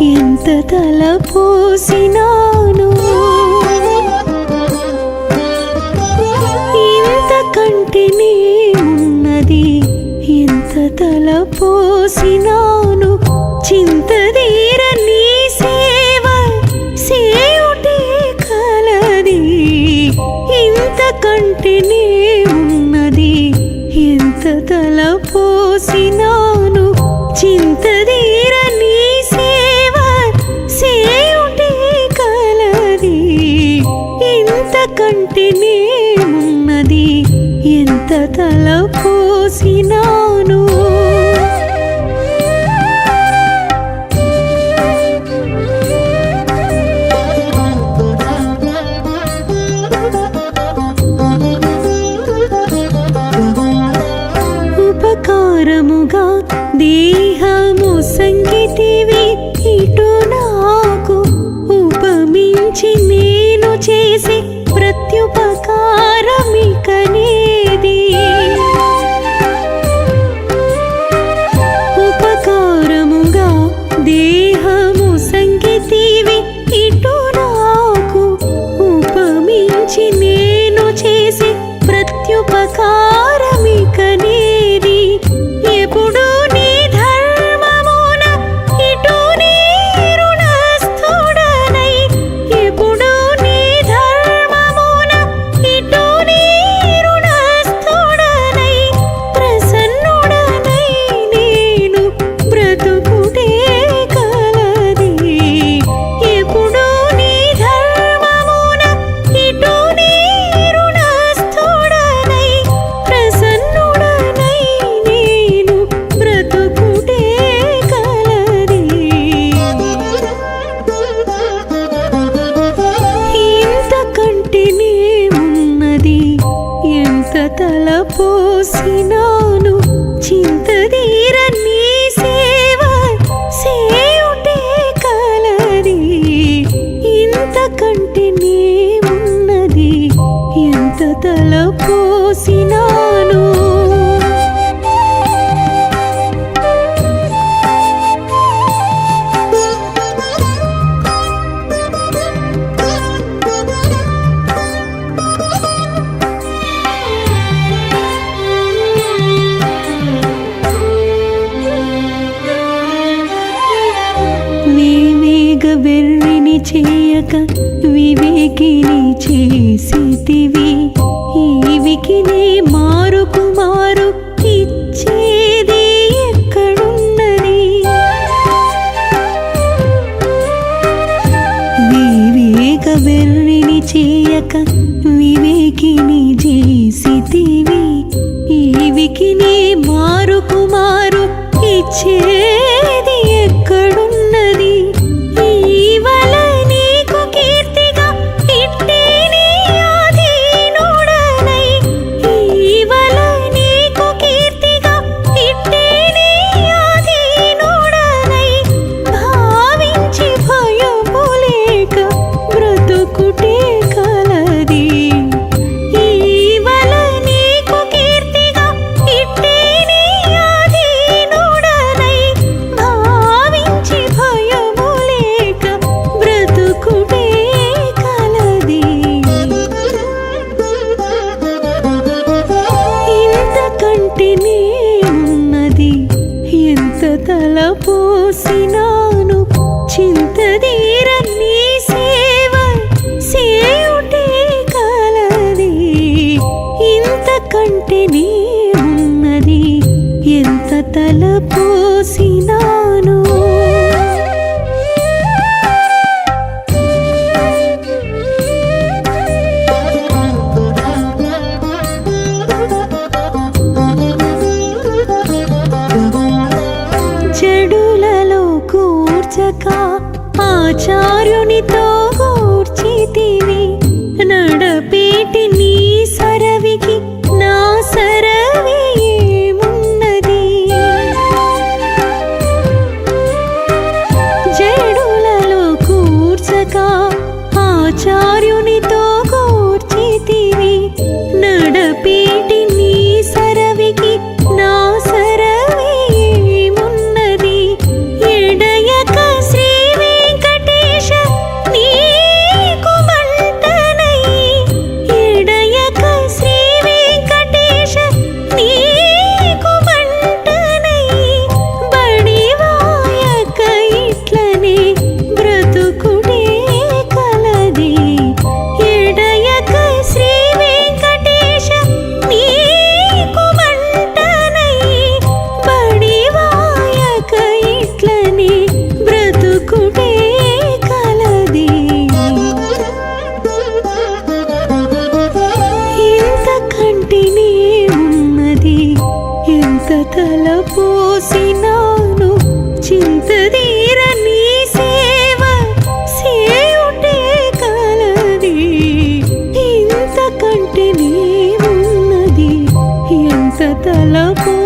ఎంత తలపోసినాను ఇంతకంటేనే ఉన్నది ఎంత తలపోసినాను చింతదీర నీ సేవ సేయుటే కలది ఇంతకంటేనే ఉన్నది ఎంత తలపోసినాను చింతదీర నీ సేవ సేయుటే కలది ఇంతకంటేనే ఉన్నది ఎంత తలపోసినాను ఉపకారముగా దేహము సంగీతివి ఇటు నాకు ఉపమించి నేను చేసి ప్రత్యుపకారమికనేది ఉపకారముగా దేహము సంగీతివి ఇటు నాకు ఉపమించి నేను చేసి ప్రత్యుపకారమికనేది ఎప్పుడు నీ ధర్మమున ఇటు నీ రుణస్థుడనై ఎప్పుడు నీ ధర్మమున ఇటు నీ రుణస్థుడనై ప్రసన్నుడనై నేను బ్రతుకుటే కలది ఎప్పుడు నీ ధర్మమున ఇటు నీ రుణస్థుడనై ప్రసన్నుడనై నేను బ్రతుకుటే కలది ఇంతకంటేనే ఉన్నది ఎంత తలపోసినాను చింతదీర నీ సేవ సేయుటే కలది ఇంతకంటేనే ఉన్నది ఎంత తలపోసినాను వెర్రిని చేయక వివేకిని చేసితివి ఈవికినే మారుకు మారు ఇచ్చేది ఎక్కడున్నది వివేక వెర్రిని చేయక వివేకిని చేసితివి ఈవికినే మారుకు మారు ఇచ్చేది ఎక్కడున్నది ఈవల నీకు కీర్తిగా ఇట్టే నీ ఆధీనుడనై ఈవల నీకు కీర్తిగా ఇట్టే నీ ఆధీనుడనై భావించి భయము లేక బ్రతుకుటే కలది ఈవల నీకు కీర్తిగా ఇట్టే నీ ఆధీనుడనై భావించి భయము లేక బ్రతుకుటే కలది ఇంతకంటేనే ఉన్నది ఎంత తలపోసినాను చింతదీర నీ సేవ సేయుటే కలది ఇంతకంటేనే ఉన్నది ఎంత తలపోసినాను చెడులలో కూర్చక ఆచార్యునితో కూర్చితివి నడపేటి నీ సరవికి నా సరవి ఏమున్నది చెడులలో కూర్చక ఆచార్యునితో కూర్చితివి నడపేటి నీ సరవికి నా సరవి ఏమున్నది ఎడయక శ్రీ వలపు